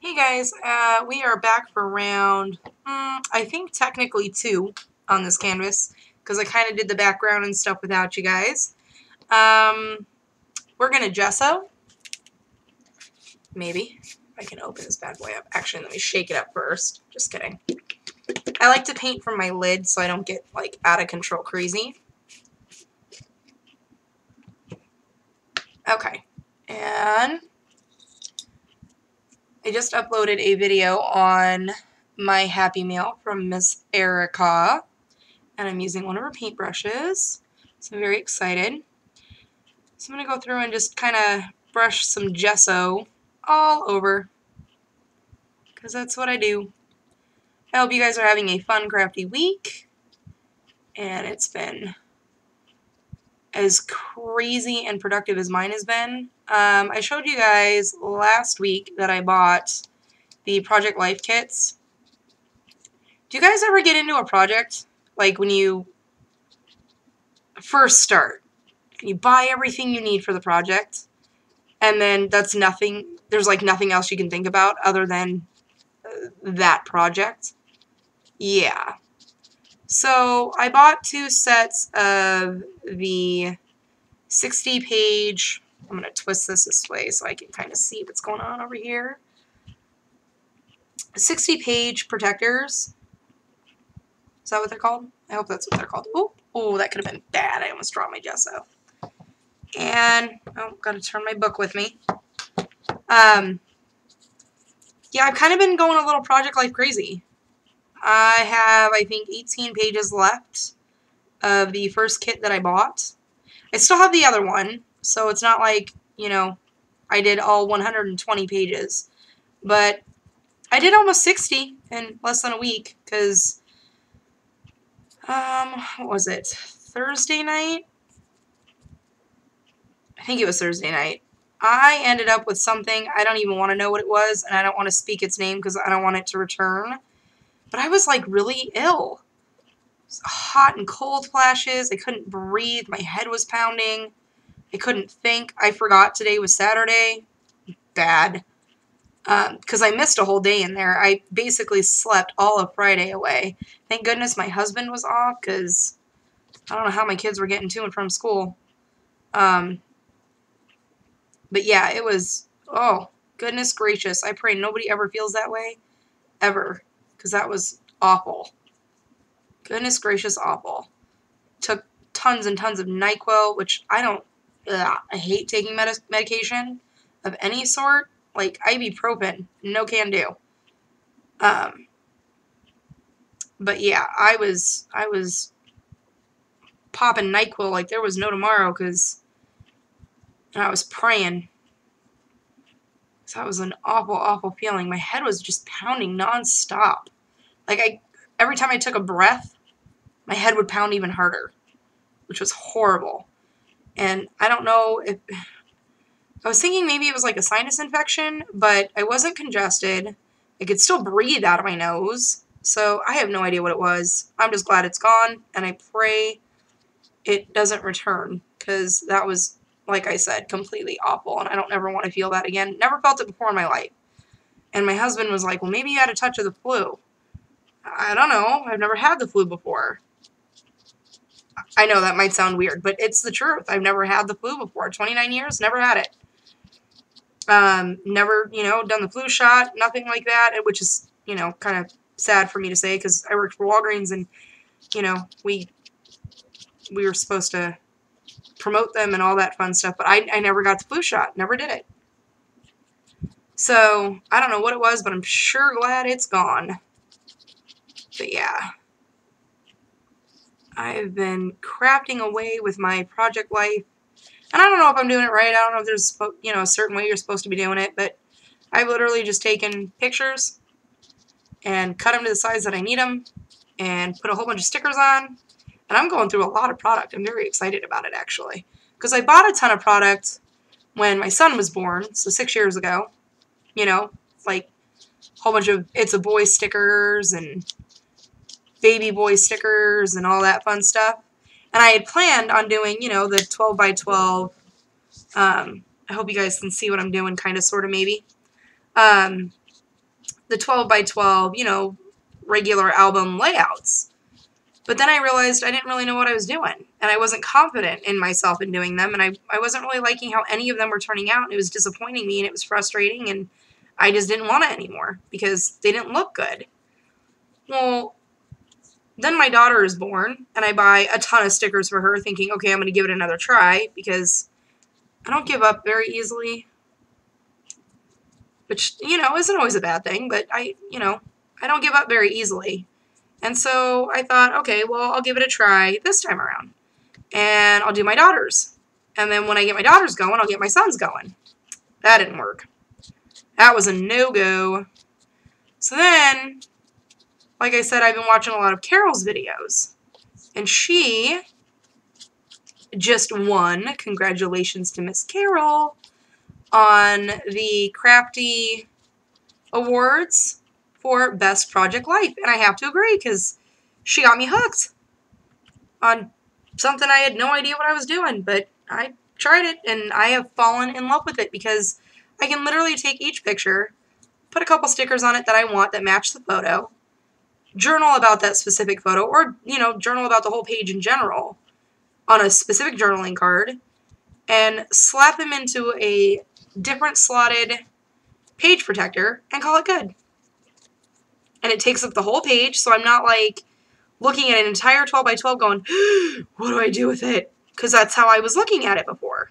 Hey guys, we are back for round, I think technically 2 on this canvas, because I kind of did the background and stuff without you guys. We're going to gesso, maybe. I can open this bad boy up. Actually, let me shake it up first. Just kidding. I like to paint from my lid so I don't get, like, out of control crazy. Okay, and I just uploaded a video on my Happy Meal from Miss Erica. And I'm using one of her paintbrushes, so I'm very excited. So I'm going to go through and just kind of brush some gesso all over, because that's what I do. I hope you guys are having a fun, crafty week, and it's been as crazy and productive as mine has been. I showed you guys last week that I bought the Project Life kits. Do you guys ever get into a project, like when you first start? You buy everything you need for the project, and then that's nothing, there's like nothing else you can think about other than that project. Yeah. So I bought 2 sets of the 60-page, I'm going to twist this way so I can kind of see what's going on over here. 60-page protectors. Is that what they're called? I hope that's what they're called. Oh, that could have been bad. I almost dropped my gesso. And, oh, got to turn my book with me. Yeah, I've kind of been going a little Project Life crazy. I have, I think, 18 pages left of the first kit that I bought. I still have the other one, so it's not like, you know, I did all 120 pages. But I did almost 60 in less than a week, because, what was it? Thursday night? I think it was Thursday night. I ended up with something, I don't even want to know what it was, and I don't want to speak its name because I don't want it to return. But I was, like, really ill. Hot and cold flashes. I couldn't breathe. My head was pounding. I couldn't think. I forgot today was Saturday. Bad. Because I missed a whole day in there. I basically slept all of Friday away. Thank goodness my husband was off, because I don't know how my kids were getting to and from school. But yeah, it was, oh, goodness gracious. I pray nobody ever feels that way. Ever. Because that was awful. Goodness gracious, awful. Took tons and tons of NyQuil, which I hate taking medication of any sort. Like ibuprofen, no can do. But yeah, I was popping NyQuil like there was no tomorrow, because I was praying. So that was an awful, awful feeling. My head was just pounding nonstop. Like every time I took a breath, my head would pound even harder, which was horrible. And I don't know if, I was thinking maybe it was like a sinus infection, but I wasn't congested. I could still breathe out of my nose. So I have no idea what it was. I'm just glad it's gone, and I pray it doesn't return, because that was, like I said, completely awful, and I don't ever want to feel that again. Never felt it before in my life. And my husband was like, well, maybe you had a touch of the flu. I don't know. I've never had the flu before. I know that might sound weird, but it's the truth. I've never had the flu before. 29 years, never had it. Never, done the flu shot, nothing like that, which is, kind of sad for me to say, because I worked for Walgreens, and, we were supposed to promote them and all that fun stuff, but I never got the flu shot, never did it. So, I don't know what it was, but I'm sure glad it's gone. But yeah, I've been crafting away with my Project Life, and I don't know if I'm doing it right. I don't know if there's, a certain way you're supposed to be doing it, but I've literally just taken pictures and cut them to the size that I need them and put a whole bunch of stickers on, and I'm going through a lot of product. I'm very excited about it, actually, because I bought a ton of product when my son was born, so 6 years ago, like a whole bunch of It's a Boy stickers and baby boy stickers and all that fun stuff. And I had planned on doing, the 12 by 12. I hope you guys can see what I'm doing, kind of, sort of, maybe. the 12 by 12, you know, regular album layouts. But then I realized I didn't really know what I was doing, and I wasn't confident in myself in doing them, and I wasn't really liking how any of them were turning out, and it was disappointing me, and it was frustrating, and I just didn't want it anymore because they didn't look good. Well, then my daughter is born, and I buy a ton of stickers for her, thinking, okay, I'm going to give it another try, because I don't give up very easily, which, you know, isn't always a bad thing, but I don't give up very easily. And so I thought, okay, well, I'll give it a try this time around. And I'll do my daughter's. And then when I get my daughter's going, I'll get my son's going. That didn't work. That was a no-go. So then, like I said, I've been watching a lot of Carol's videos. And she just won, congratulations to Miss Carol, on the Crafty Awards for Best Project Life. And I have to agree, because she got me hooked on something I had no idea what I was doing, but I tried it, and I have fallen in love with it, because I can literally take each picture, put a couple stickers on it that I want that match the photo, journal about that specific photo, or, you know, journal about the whole page in general on a specific journaling card, and slap them into a different slotted page protector and call it good. And it takes up the whole page, so I'm not, like, looking at an entire 12 by 12 going, what do I do with it? Because that's how I was looking at it before.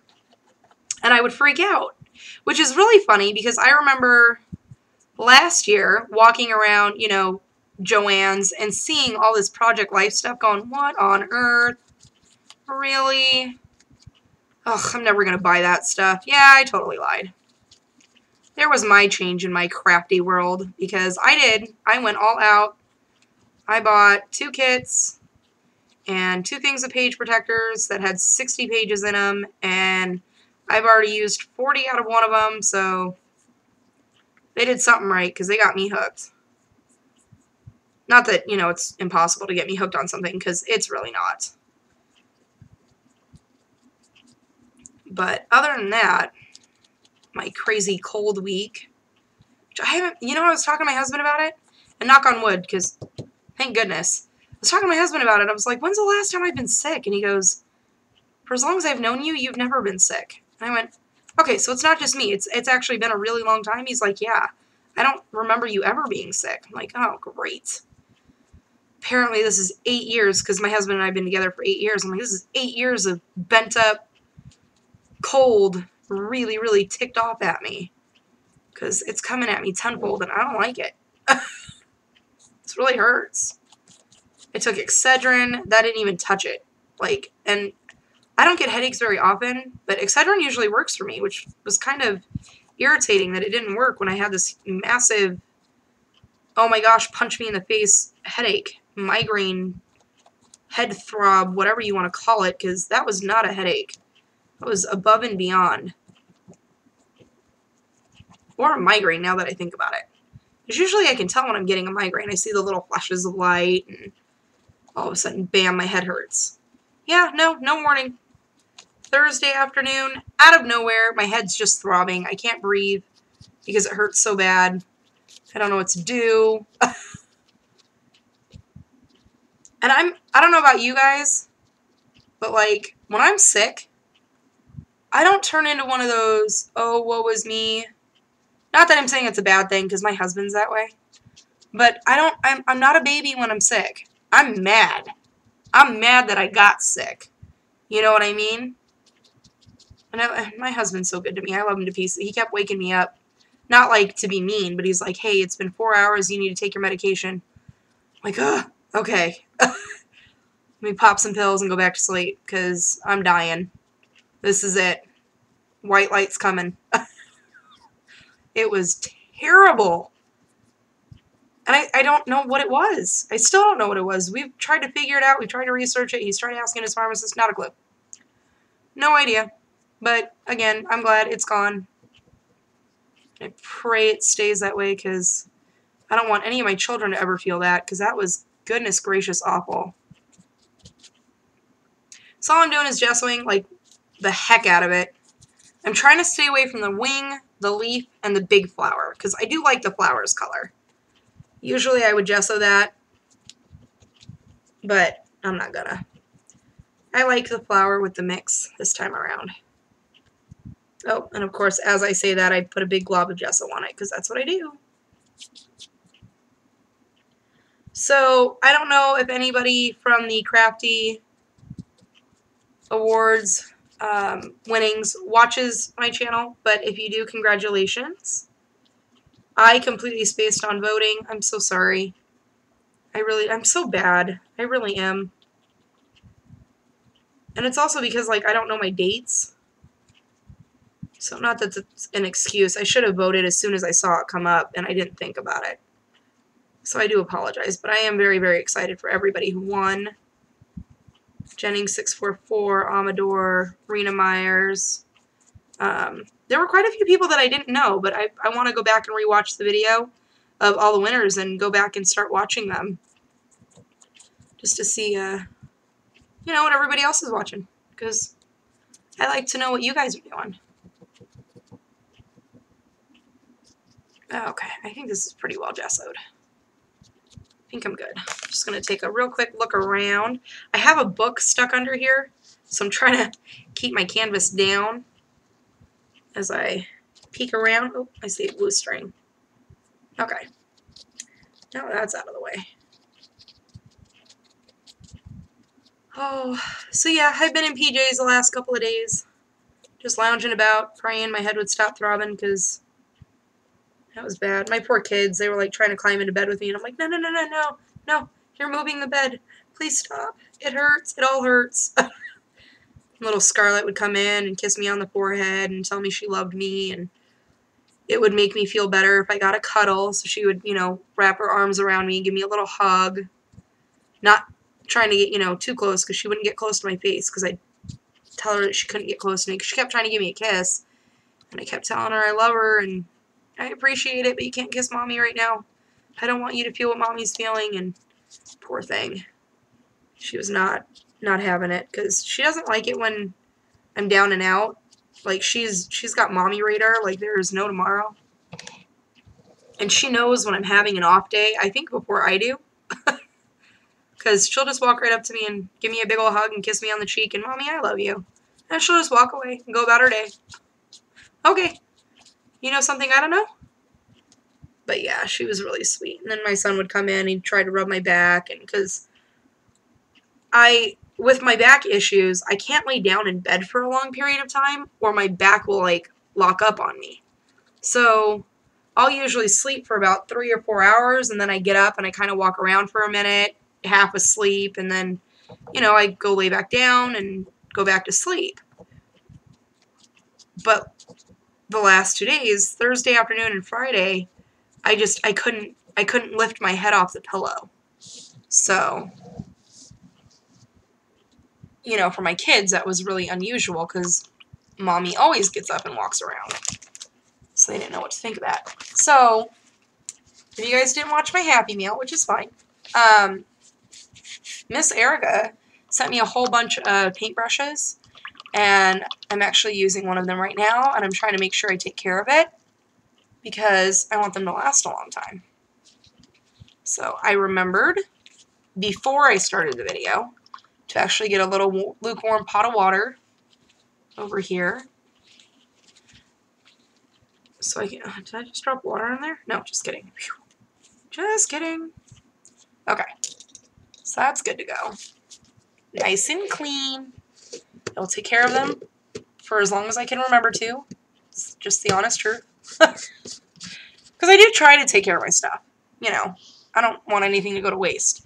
And I would freak out, which is really funny, because I remember last year walking around, you know, Joann's and seeing all this Project Life stuff going, what on earth? Really? Ugh, I'm never going to buy that stuff. Yeah, I totally lied. There was my change in my crafty world, because I went all out. I bought 2 kits and 2 things of page protectors that had 60 pages in them, and I've already used 40 out of one of them, so they did something right, because they got me hooked. Not that, you know, it's impossible to get me hooked on something, because it's really not. But other than that, my crazy cold week, which I haven't, you know, I was talking to my husband about it, and knock on wood, because thank goodness, I was talking to my husband about it. I was like, when's the last time I've been sick? And he goes, for as long as I've known you, you've never been sick. And I went, okay, so it's not just me. It's actually been a really long time. He's like, yeah, I don't remember you ever being sick. I'm like, oh, great. Apparently this is 8 years, because my husband and I have been together for 8 years. I'm like, this is 8 years of bent up cold, really, really ticked off at me, because it's coming at me tenfold, and I don't like it. This really hurts. I took Excedrin. That didn't even touch it. Like, and I don't get headaches very often, but Excedrin usually works for me, which was kind of irritating that it didn't work when I had this massive, oh my gosh, punch me in the face headache, migraine, head throb, whatever you want to call it, because that was not a headache. That was above and beyond. Or a migraine, now that I think about it. Because usually I can tell when I'm getting a migraine. I see the little flashes of light, and all of a sudden, bam, my head hurts. Yeah, no warning. Thursday afternoon, out of nowhere, my head's just throbbing. I can't breathe because it hurts so bad. I don't know what to do. And I don't know about you guys, but, like, when I'm sick, I don't turn into one of those, oh, woe is me. Not that I'm saying it's a bad thing, because my husband's that way. But I'm not a baby when I'm sick. I'm mad. I'm mad that I got sick. You know what I mean? And my husband's so good to me. I love him to pieces. He kept waking me up. Not, like, to be mean, but he's like, hey, it's been 4 hours. You need to take your medication. I'm like, ugh, okay. Let me pop some pills and go back to sleep, because I'm dying. This is it. White light's coming. It was terrible. And I don't know what it was. I still don't know what it was. We've tried to figure it out. We've tried to research it. He's tried asking his pharmacist. Not a clue. No idea. But, again, I'm glad it's gone. I pray it stays that way, because I don't want any of my children to ever feel that, because that was, goodness gracious, awful. So all I'm doing is gessoing, like, the heck out of it. I'm trying to stay away from the wing, the leaf, and the big flower, because I do like the flower's color. Usually I would gesso that, but I'm not gonna. I like the flour with the mix this time around. Oh, and of course, as I say that, I put a big glob of gesso on it, because that's what I do. So, I don't know if anybody from the Crafty Awards winnings watches my channel, but if you do, congratulations. I completely spaced on voting. I'm so sorry. I'm so bad. I really am. And it's also because, like, I don't know my dates. So not that it's an excuse. I should have voted as soon as I saw it come up, and I didn't think about it. So I do apologize, but I am very, very excited for everybody who won. Jennings644, Amador, Rena Myers. There were quite a few people that I didn't know, but I want to go back and rewatch the video of all the winners and go back and start watching them. Just to see, you know, what everybody else is watching. Because I like to know what you guys are doing. Okay, I think this is pretty well gessoed. I think I'm good. I'm just going to take a real quick look around. I have a book stuck under here, so I'm trying to keep my canvas down as I peek around. Oh, I see a blue string. Okay. Now that's out of the way. Oh, so yeah, I've been in PJs the last couple of days. Just lounging about, praying my head would stop throbbing because that was bad. My poor kids, they were like trying to climb into bed with me, and I'm like, no, no, no, no, no, no, you're moving the bed. Please stop. It hurts. It all hurts. Little Scarlett would come in and kiss me on the forehead and tell me she loved me, and it would make me feel better if I got a cuddle. So she would, you know, wrap her arms around me and give me a little hug. Not trying to get, you know, too close because she wouldn't get close to my face because I'd tell her that she couldn't get close to me because she kept trying to give me a kiss. And I kept telling her I love her and I appreciate it, but you can't kiss Mommy right now. I don't want you to feel what Mommy's feeling. And poor thing. She was not having it because she doesn't like it when I'm down and out. Like, she's got Mommy radar like there's no tomorrow. And she knows when I'm having an off day, I think before I do. Because she'll just walk right up to me and give me a big ol' hug and kiss me on the cheek and, Mommy, I love you. And she'll just walk away and go about her day. Okay. You know something I don't know? But yeah, she was really sweet. And then my son would come in, he'd try to rub my back, and because with my back issues, I can't lay down in bed for a long period of time, or my back will, like, lock up on me. So I'll usually sleep for about 3 or 4 hours, and then I get up and I kind of walk around for a minute, half asleep, and then, you know, I go lay back down and go back to sleep. But the last 2 days, Thursday afternoon and Friday, I couldn't lift my head off the pillow. So, you know, for my kids, that was really unusual because Mommy always gets up and walks around. So they didn't know what to think of that. So, if you guys didn't watch my Happy Meal, which is fine, Miss Erica sent me a whole bunch of paintbrushes, and I'm actually using one of them right now, and I'm trying to make sure I take care of it because I want them to last a long time. So I remembered before I started the video to actually get a little lukewarm pot of water over here. So I can, did I just drop water in there? No, just kidding. Whew. Just kidding. Okay. So that's good to go. Nice and clean. I'll take care of them for as long as I can remember to. It's just the honest truth. Because I do try to take care of my stuff. You know, I don't want anything to go to waste.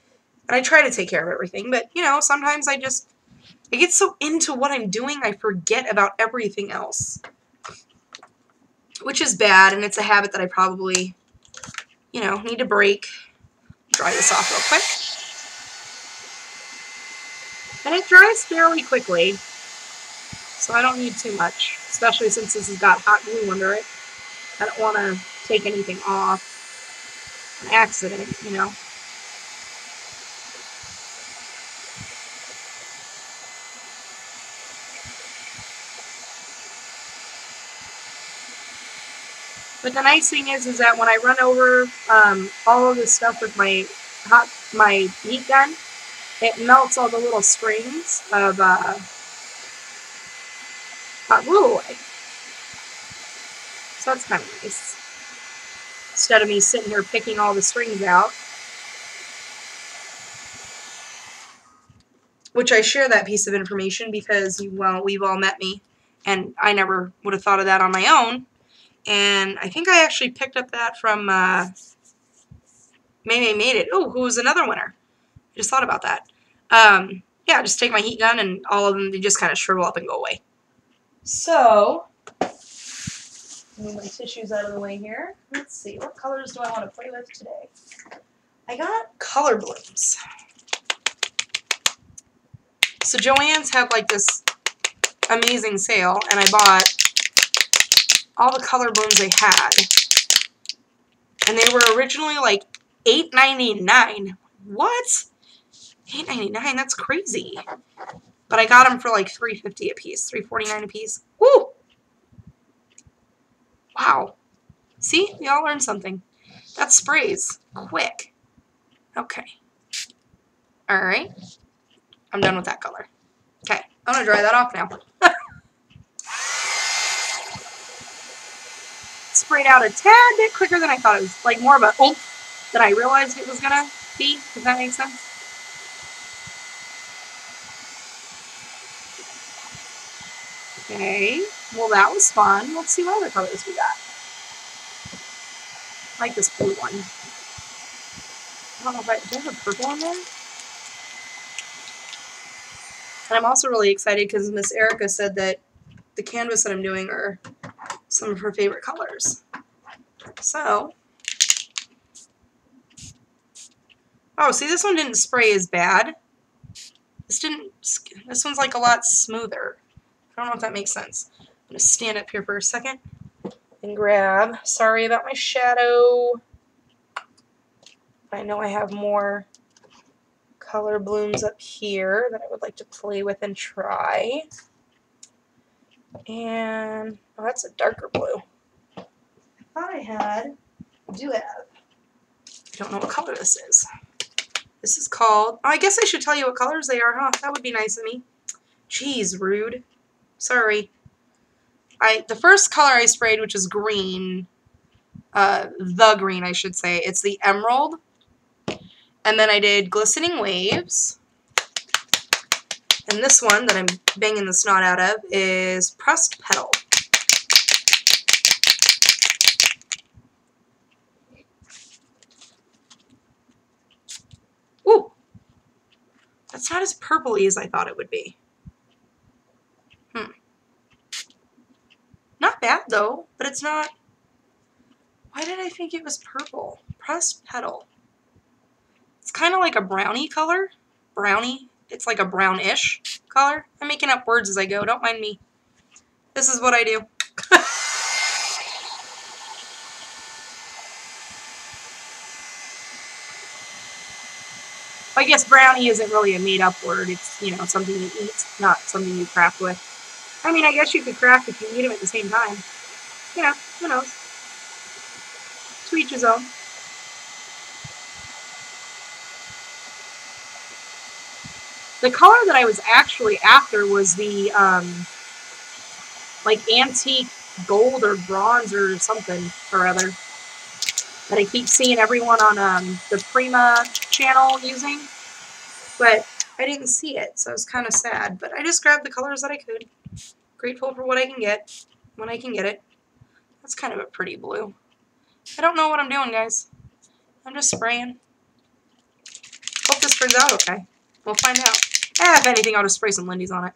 And I try to take care of everything, but, you know, sometimes I get so into what I'm doing, I forget about everything else. Which is bad, and it's a habit that I probably, you know, need to break. Dry this off real quick. And it dries fairly quickly, so I don't need too much, especially since this has got hot glue under it. I don't want to take anything off an accident, you know. But the nice thing is that when I run over all of this stuff with my heat gun, it melts all the little strings of hot glue away. So that's kind of nice. Instead of me sitting here picking all the strings out. Which I share that piece of information because, well, we've all met me, and I never would have thought of that on my own. And I think I actually picked up that from May Made It. Oh, who was another winner? I just thought about that. Yeah, just take my heat gun and all of them, they just kind of shrivel up and go away. So, move my tissues out of the way here. Let's see, what colors do I want to play with today? I got color blooms. So Joann's had like this amazing sale, and I bought all the color blooms they had. And they were originally like $8.99. What? $8.99? That's crazy. But I got them for like $3.50 a piece, $3.49 a piece. Woo! Wow. See? We all learned something. That sprays quick. Okay. Alright. I'm done with that color. Okay. I'm going to dry that off now. Sprayed out a tad bit quicker than I thought. It was like more of a oomph than I realized it was going to be, if that makes sense. Okay. Well, that was fun. Let's see what other colors we got. I like this blue one. I don't know if do I have a purple in there? And I'm also really excited because Miss Erica said that the canvas that I'm doing are some of her favorite colors. So, oh, see, this one didn't spray as bad. This one's like a lot smoother. I don't know if that makes sense. I'm going to stand up here for a second and grab, sorry about my shadow. I know I have more color blooms up here that I would like to play with and try. And, oh, that's a darker blue. I thought I do have. I don't know what color this is. This is called, oh, I guess I should tell you what colors they are, huh? That would be nice of me. Jeez, rude. Sorry. The first color I sprayed, which is green, the green, I should say, it's the Emerald. And then I did Glistening Waves. And this one that I'm banging the snot out of is Pressed Petal. Ooh! That's not as purpley as I thought it would be. Not bad, though, but it's not... Why did I think it was purple? Pressed Petal. It's kind of like a brownie color. Brownie. It's like a brownish color. I'm making up words as I go. Don't mind me. This is what I do. I guess brownie isn't really a made-up word. It's, you know, something you eat, not something you craft with. I mean, I guess you could craft if you eat them at the same time. You know, who knows? To each his own. The color that I was actually after was the, like, antique gold or bronze or something or other that I keep seeing everyone on the Prima channel using, but I didn't see it, so I was kind of sad. But I just grabbed the colors that I could. Grateful for what I can get when I can get it. That's kind of a pretty blue. I don't know what I'm doing, guys. I'm just spraying. Hope this turns out okay. We'll find out. If anything, I'll just spray some Lindy's on it.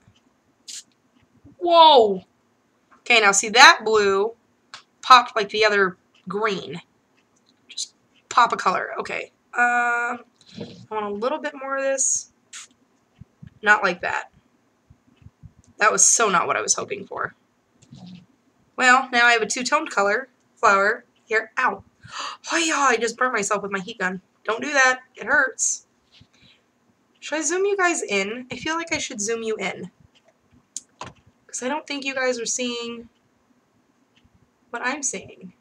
Whoa! Okay, now see that blue popped like the other green. Just pop a color. Okay. I want a little bit more of this. Not like that. That was so not what I was hoping for. Well, now I have a two-toned color flower here. Ow. Oh yeah, I just burnt myself with my heat gun. Don't do that. It hurts. Should I zoom you guys in? I feel like I should zoom you in. Because I don't think you guys are seeing what I'm seeing.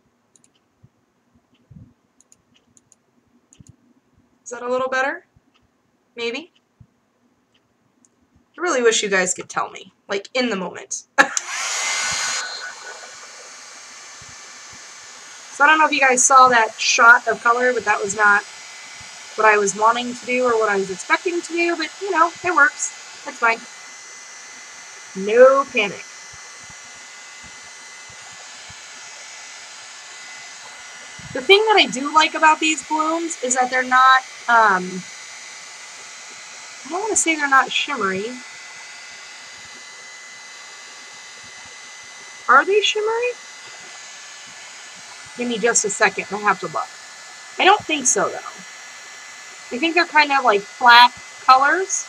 Is that a little better? Maybe? I really wish you guys could tell me, like, in the moment. So I don't know if you guys saw that shot of color, but that was not what I was wanting to do or what I was expecting to do, but, you know, it works. That's fine. No panic. The thing that I do like about these blooms is that they're not, I don't want to say they're not shimmery. Are they shimmery? Give me just a second. I have to look. I don't think so, though. I think they're kind of like flat colors.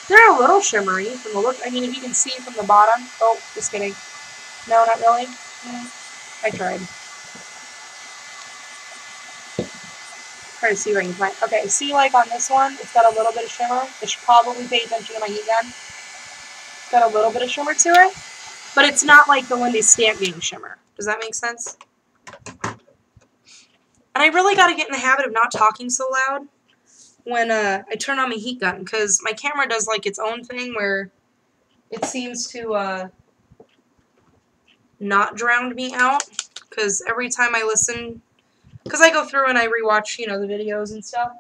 They're a little shimmery from the look. I mean, if you can see from the bottom. Oh, just kidding. No, not really. I tried. Try to see what I can find. Okay, see, like on this one, it's got a little bit of shimmer. I should probably pay attention to my heat gun. It's got a little bit of shimmer to it, but it's not like the Lindy Stamp Gang shimmer. Does that make sense? And I really got to get in the habit of not talking so loud when I turn on my heat gun, because my camera does like its own thing where it seems to not drown me out, because every time I listen, because I go through and I rewatch, you know, the videos and stuff,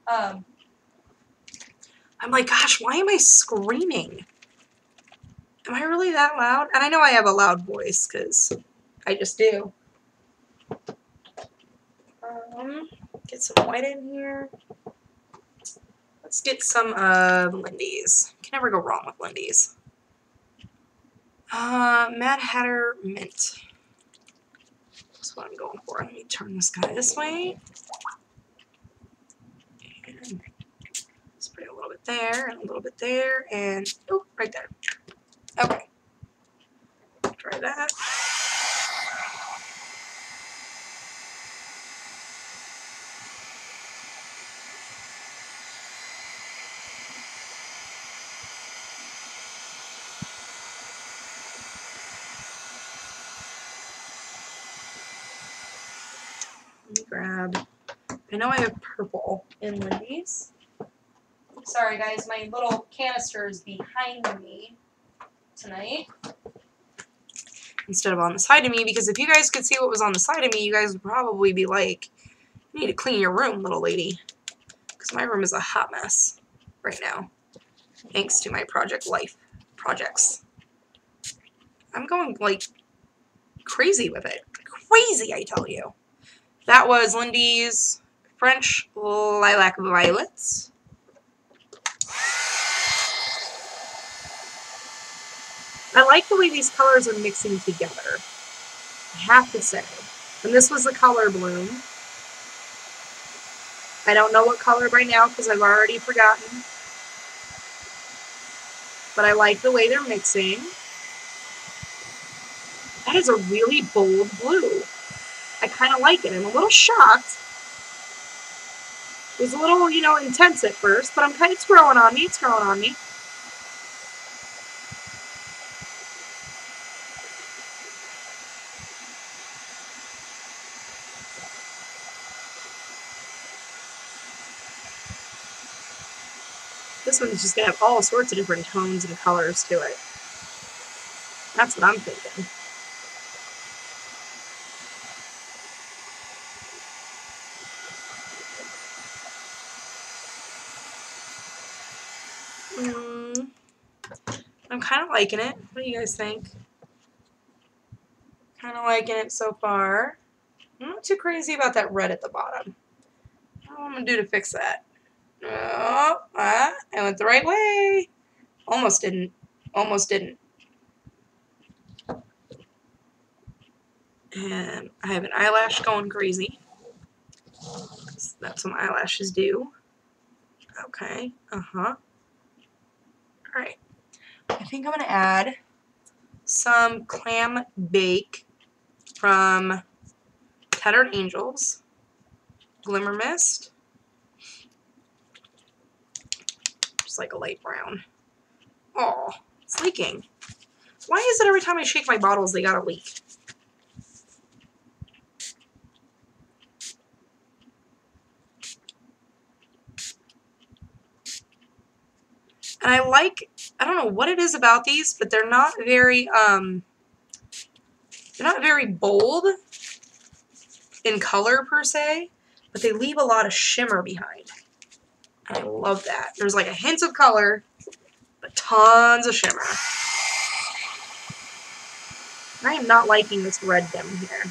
I'm like, gosh, why am I screaming? Am I really that loud? And I know I have a loud voice, because I just do. Get some white in here. Let's get some of Lindy's. Can never go wrong with Lindy's. Mad Hatter Mint. That's what I'm going for. Let me turn this guy this way. And spray a little bit there, and a little bit there, and oh, right there. Okay. Try that. Let me grab. I know I have purple in Lindy's. Sorry guys, my little canister is behind me tonight instead of on the side of me, because if you guys could see what was on the side of me, you guys would probably be like, you need to clean your room, little lady. Because my room is a hot mess right now, thanks to my projects. I'm going like crazy with it. Crazy, I tell you. That was Lindy's French Lilac Violets. I like the way these colors are mixing together, I have to say. And this was the color bloom. I don't know what color right now because I've already forgotten. But I like the way they're mixing. That is a really bold blue. I kind of like it. I'm a little shocked. It was a little, you know, intense at first, but it's growing on me. It's growing on me. This one's just going to have all sorts of different tones and colors to it. That's what I'm thinking. I'm kind of liking it. What do you guys think? Kind of liking it so far. I'm not too crazy about that red at the bottom. What am I going to do to fix that? Oh, I went the right way. Almost didn't. Almost didn't. And I have an eyelash going crazy. That's what my eyelashes do. Okay. Alright. I think I'm going to add some clam bake from Tattered Angels. Glimmer Mist. Just like a light brown. Oh, it's leaking. Why is it every time I shake my bottles, they got a leak? And I don't know what it is about these, but they're not very bold in color per se, but they leave a lot of shimmer behind. And I love that. There's like a hint of color, but tons of shimmer. I am not liking this red dim here.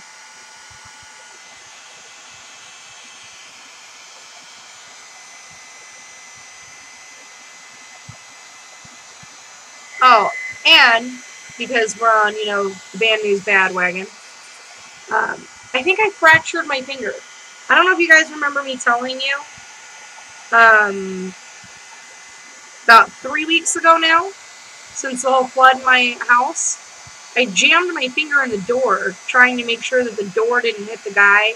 Oh, and because we're on, the band news bandwagon, I think I fractured my finger. I don't know if you guys remember me telling you, about 3 weeks ago now, since the whole flood in my house, I jammed my finger in the door, trying to make sure that the door didn't hit the guy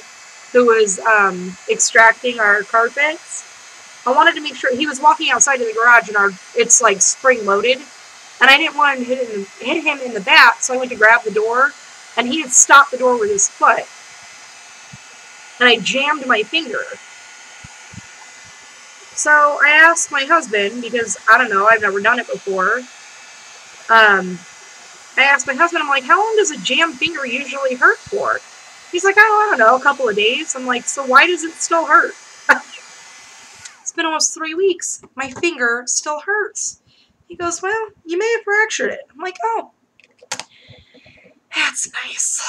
who was extracting our carpets. I wanted to make sure he was walking outside of the garage, and it's like spring loaded, and I didn't want to hit him in the back, so I went to grab the door, and he had stopped the door with his foot, and I jammed my finger. So I asked my husband, because I don't know, I've never done it before. I asked my husband, I'm like, how long does a jammed finger usually hurt for? He's like, oh, I don't know, a couple of days. I'm like, so why does it still hurt? It's been almost 3 weeks. My finger still hurts. He goes, well, you may have fractured it. I'm like, oh, that's nice.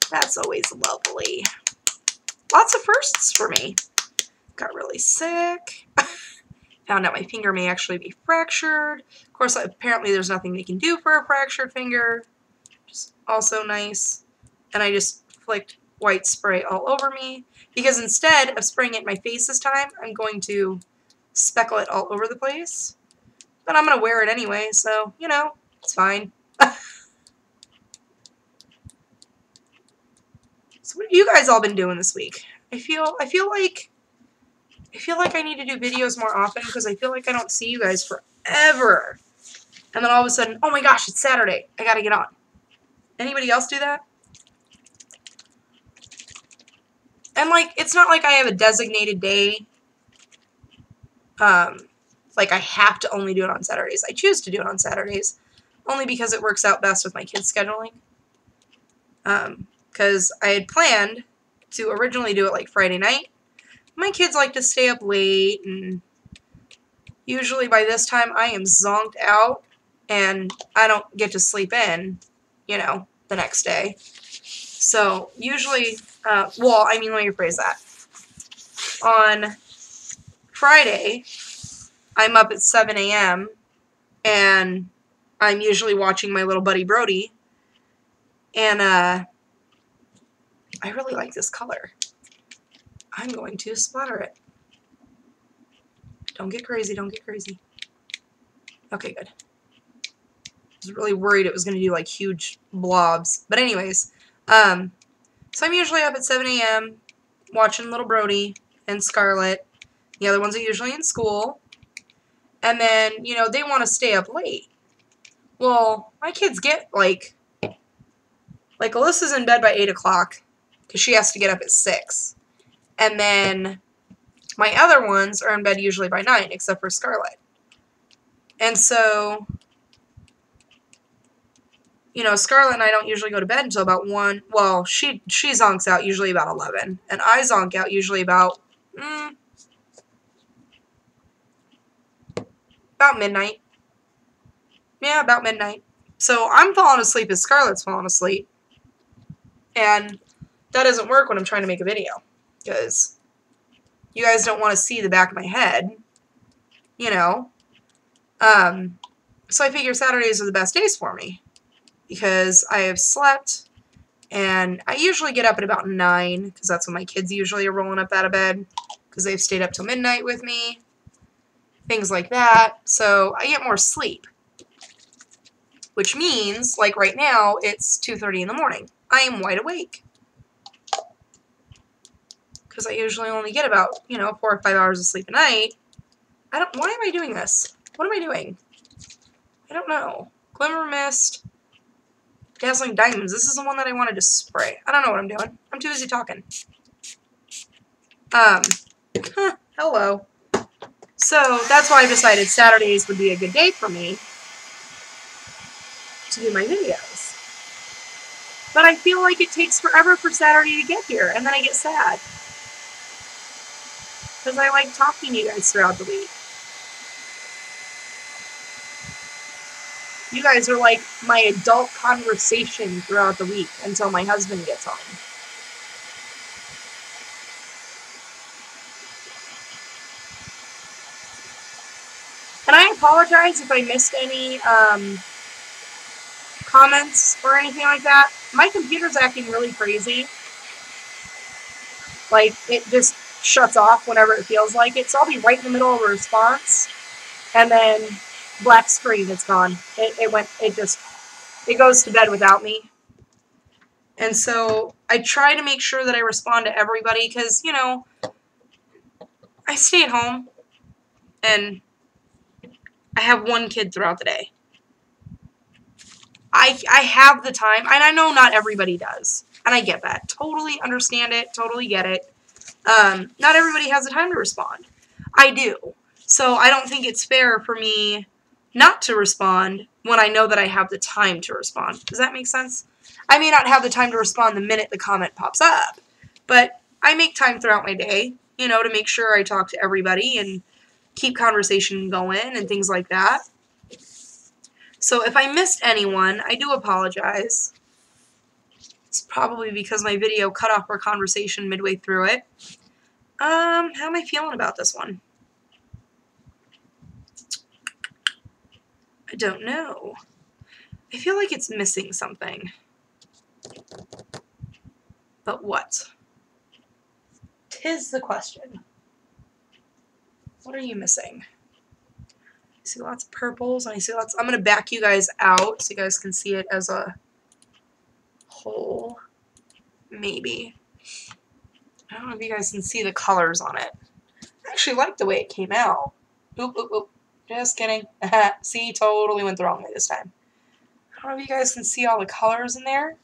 That's always lovely. Lots of firsts for me. Got really sick. Found out my finger may actually be fractured. Of course, apparently there's nothing they can do for a fractured finger. Just also nice. And I just flicked white spray all over me. Because instead of spraying it in my face this time, I'm going to speckle it all over the place. But I'm going to wear it anyway, so, it's fine. So what have you guys all been doing this week? I feel like I need to do videos more often because I feel like I don't see you guys forever. And then all of a sudden, oh my gosh, it's Saturday. I gotta get on. Anybody else do that? And like, it's not like I have a designated day. Like I have to only do it on Saturdays. I choose to do it on Saturdays only because it works out best with my kids' scheduling. Because I had planned to originally do it like Friday night. My kids like to stay up late, and usually by this time I am zonked out, and I don't get to sleep in, the next day. So usually, let me rephrase that. On Friday, I'm up at 7 a.m., and I'm usually watching my little buddy Brody, and I really like this color. I'm going to splatter it. Don't get crazy, don't get crazy. Okay, good. I was really worried it was going to do like huge blobs. But anyways, so I'm usually up at 7 a.m. watching little Brody and Scarlett. The other ones are usually in school. And then, they want to stay up late. Well, my kids get like Alyssa's in bed by 8 o'clock because she has to get up at 6. And then my other ones are in bed usually by 9, except for Scarlett. And so, Scarlett and I don't usually go to bed until about 1. Well, she zonks out usually about 11. And I zonk out usually about midnight. Yeah, about midnight. So I'm falling asleep as Scarlett's falling asleep. And that doesn't work when I'm trying to make a video. Because you guys don't want to see the back of my head. So I figure Saturdays are the best days for me. Because I have slept. And I usually get up at about 9. Because that's when my kids usually are rolling up out of bed. Because they've stayed up till midnight with me. Things like that. So I get more sleep. Which means, like right now, it's 2:30 in the morning. I am wide awake. Because I usually only get about, 4 or 5 hours of sleep a night. Why am I doing this? What am I doing? I don't know. Glimmer Mist. Dazzling Diamonds. This is the one that I wanted to spray. I don't know what I'm doing. I'm too busy talking. Hello. So, that's why I decided Saturdays would be a good day for me to do my videos. But I feel like it takes forever for Saturday to get here, and then I get sad. Because I like talking to you guys throughout the week. You guys are like my adult conversation throughout the week until my husband gets home. And I apologize if I missed any comments or anything like that. My computer's acting really crazy. Like, it just shuts off whenever it feels like it. So I'll be right in the middle of a response, and then black screen, it's gone. It goes to bed without me. And so I try to make sure that I respond to everybody because, you know, I stay at home and I have one kid throughout the day. I have the time, and I know not everybody does, and I get that. Totally understand it, totally get it. Not everybody has the time to respond. I do. So I don't think it's fair for me not to respond when I know that I have the time to respond. Does that make sense? I may not have the time to respond the minute the comment pops up, but I make time throughout my day, you know, to make sure I talk to everybody and keep conversation going and things like that. So if I missed anyone, I do apologize. It's probably because my video cut off our conversation midway through it. How am I feeling about this one? I don't know. I feel like it's missing something. But what? 'Tis the question. What are you missing? I see lots of purples, and I see lots... I'm going to back you guys out so you guys can see it as a whole. Maybe. I don't know if you guys can see the colors on it. I actually like the way it came out. Oop, oop, oop. Just kidding. See, totally went the wrong way this time. I don't know if you guys can see all the colors in there.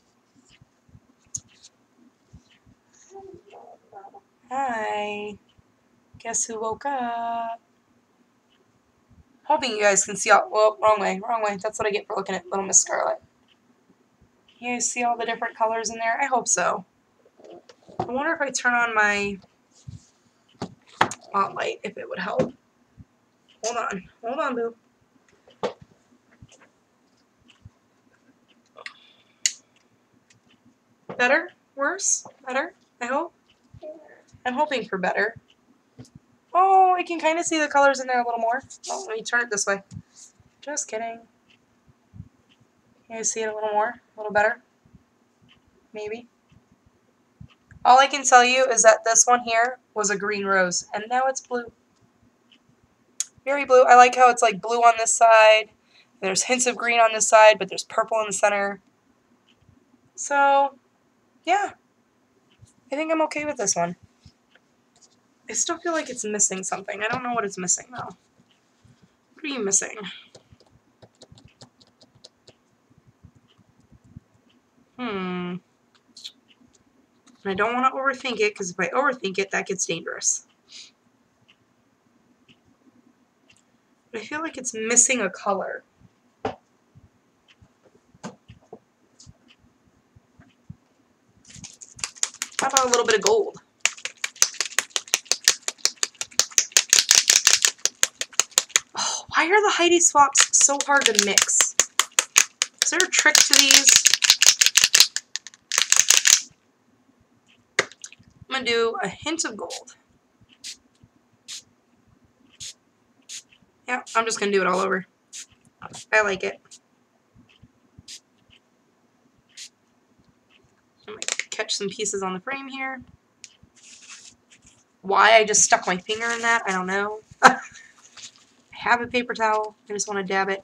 Hi. Guess who woke up? Hoping you guys can see all... Well, wrong way, wrong way. That's what I get for looking at Little Miss Scarlet. You guys see all the different colors in there? I hope so. I wonder if I turn on my spotlight, if it would help. Hold on. Hold on, boo. Better? Worse? Better? I hope? I'm hoping for better. Oh, I can kind of see the colors in there a little more. Oh, let me turn it this way. Just kidding. Can you see it a little more? A little better? Maybe. All I can tell you is that this one here was a green rose, and now it's blue. Very blue. I like how it's like blue on this side. There's hints of green on this side, but there's purple in the center. So, yeah. I think I'm okay with this one. I still feel like it's missing something. I don't know what it's missing, though. What are you missing? And I don't want to overthink it, because if I overthink it, that gets dangerous. But I feel like it's missing a color. How about a little bit of gold? Oh, why are the Heidi swaps so hard to mix? Is there a trick to these? I'm going to do a hint of gold. Yeah, I'm just going to do it all over. I like it. I might catch some pieces on the frame here. Why I just stuck my finger in that, I don't know. I have a paper towel. I just want to dab it.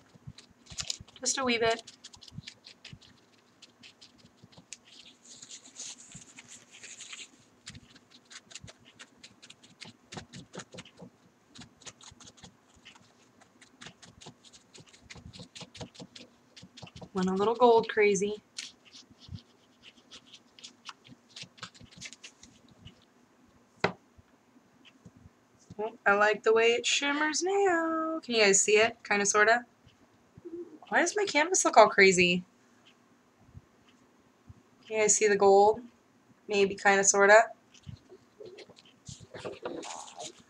Just a wee bit. Went a little gold crazy. Oh, I like the way it shimmers now. Can you guys see it? Kind of, sort of. Why does my canvas look all crazy? Can you guys see the gold? Maybe, kind of, sort of.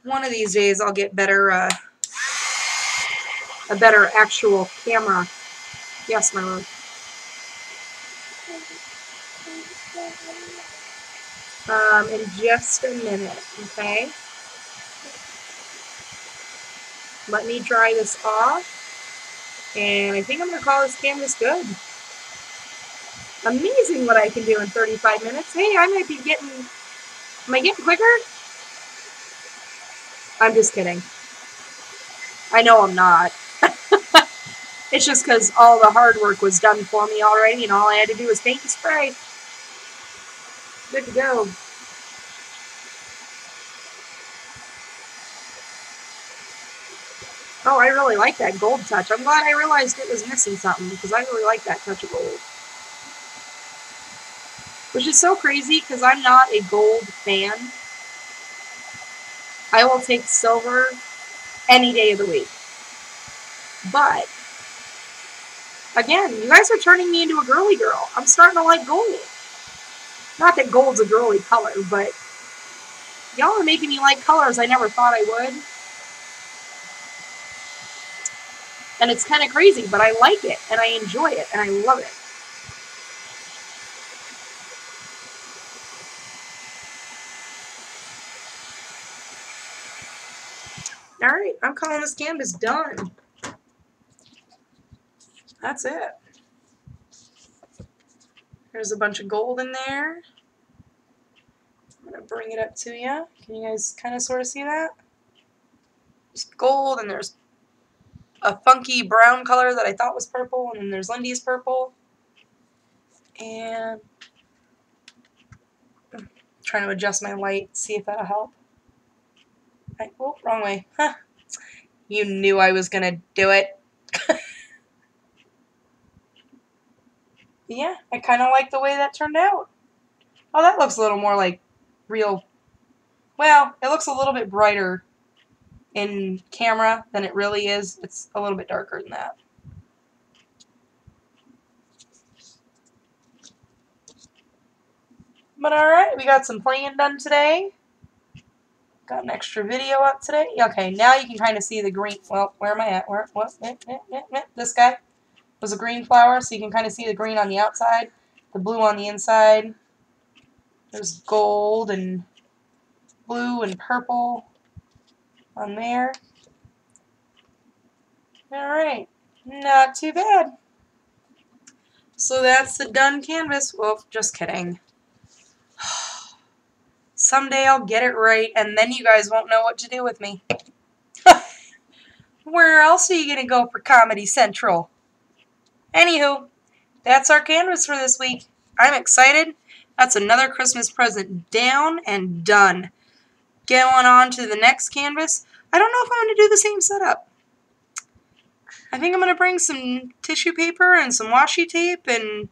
One of these days I'll get better, a better actual camera. Yes, my love. In just a minute, okay? Let me dry this off, and I think I'm going to call this canvas good. Amazing what I can do in 35 minutes. Hey, I might be getting, am I getting quicker? I'm just kidding. I know I'm not. It's just because all the hard work was done for me already, and all I had to do was paint and spray. Good to go. Oh, I really like that gold touch. I'm glad I realized it was missing something, because I really like that touch of gold. Which is so crazy, because I'm not a gold fan. I will take silver any day of the week. But, again, you guys are turning me into a girly girl. I'm starting to like gold. Not that gold's a girly color, but y'all are making me like colors I never thought I would. And it's kind of crazy, but I like it, and I enjoy it, and I love it. Alright, I'm calling this canvas done. That's it. There's a bunch of gold in there. I'm going to bring it up to you. Can you guys kind of sort of see that? There's gold, and there's a funky brown color that I thought was purple, and then there's Lindy's purple. And I'm trying to adjust my light, see if that'll help. Oh, wrong way. Huh. You knew I was going to do it. Yeah, I kind of like the way that turned out. Oh, that looks a little more like real. Well, it looks a little bit brighter in camera than it really is. It's a little bit darker than that. But alright, we got some playing done today. Got an extra video up today. Okay, now you can kind of see the green. Well, where am I at? Where? What? This guy was a green flower, so you can kind of see the green on the outside, the blue on the inside. There's gold and blue and purple on there. Alright, not too bad. So that's the done canvas. Well, just kidding. Someday I'll get it right, and then you guys won't know what to do with me. Where else are you going to go for Comedy Central? Anywho, that's our canvas for this week. I'm excited. That's another Christmas present down and done. Going on to the next canvas. I don't know if I'm going to do the same setup. I think I'm going to bring some tissue paper and some washi tape, and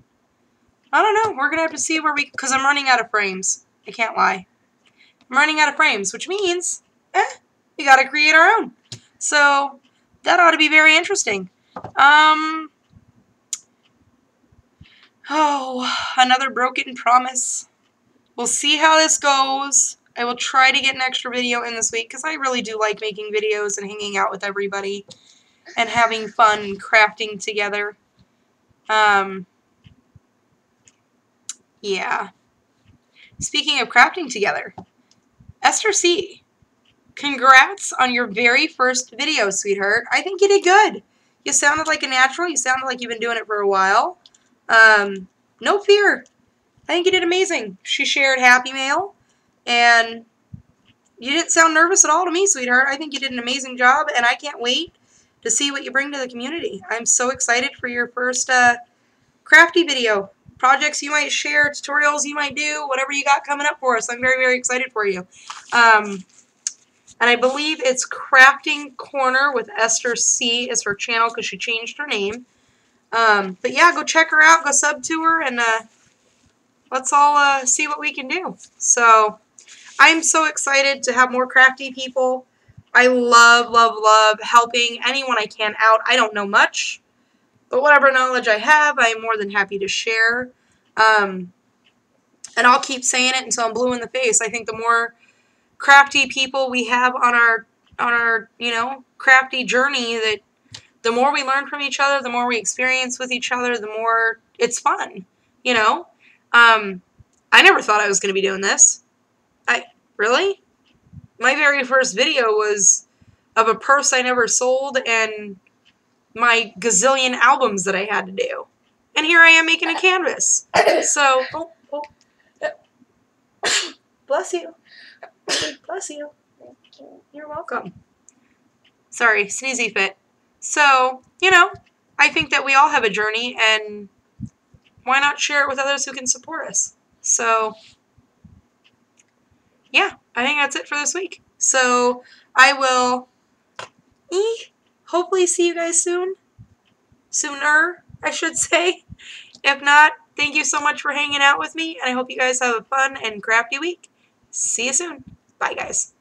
I don't know. We're going to have to see where we... Because I'm running out of frames. I can't lie. I'm running out of frames, which means, we got to create our own. So, that ought to be very interesting. Oh, another broken promise. We'll see how this goes. I will try to get an extra video in this week, because I really do like making videos and hanging out with everybody and having fun crafting together. Yeah. Speaking of crafting together, Esther C., congrats on your very first video, sweetheart. I think you did good. You sounded like a natural. You sounded like you've been doing it for a while. No fear. I think you did amazing. She shared Happy Mail, and you didn't sound nervous at all to me, sweetheart. I think you did an amazing job, and I can't wait to see what you bring to the community. I'm so excited for your first crafty video. Projects you might share, tutorials you might do, whatever you got coming up for us. I'm very, very excited for you. And I believe it's Crafting Corner with Esther C. is her channel, because she changed her name. But yeah, go check her out, go sub to her, and let's all see what we can do. So I'm so excited to have more crafty people. I love, love, love helping anyone I can out. I don't know much, but whatever knowledge I have, I am more than happy to share. And I'll keep saying it until I'm blue in the face. I think the more crafty people we have on our crafty journey, that the more we learn from each other, the more we experience with each other, the more it's fun. I never thought I was going to be doing this. Really? My very first video was of a purse I never sold and my gazillion albums that I had to do. And here I am making a canvas. So, bless you. Bless you. You're welcome. Sorry, sneezy fit. So, I think that we all have a journey, and why not share it with others who can support us? So, yeah, I think that's it for this week. So, I will hopefully see you guys soon. Sooner, I should say. If not, thank you so much for hanging out with me, and I hope you guys have a fun and crafty week. See you soon. Bye, guys.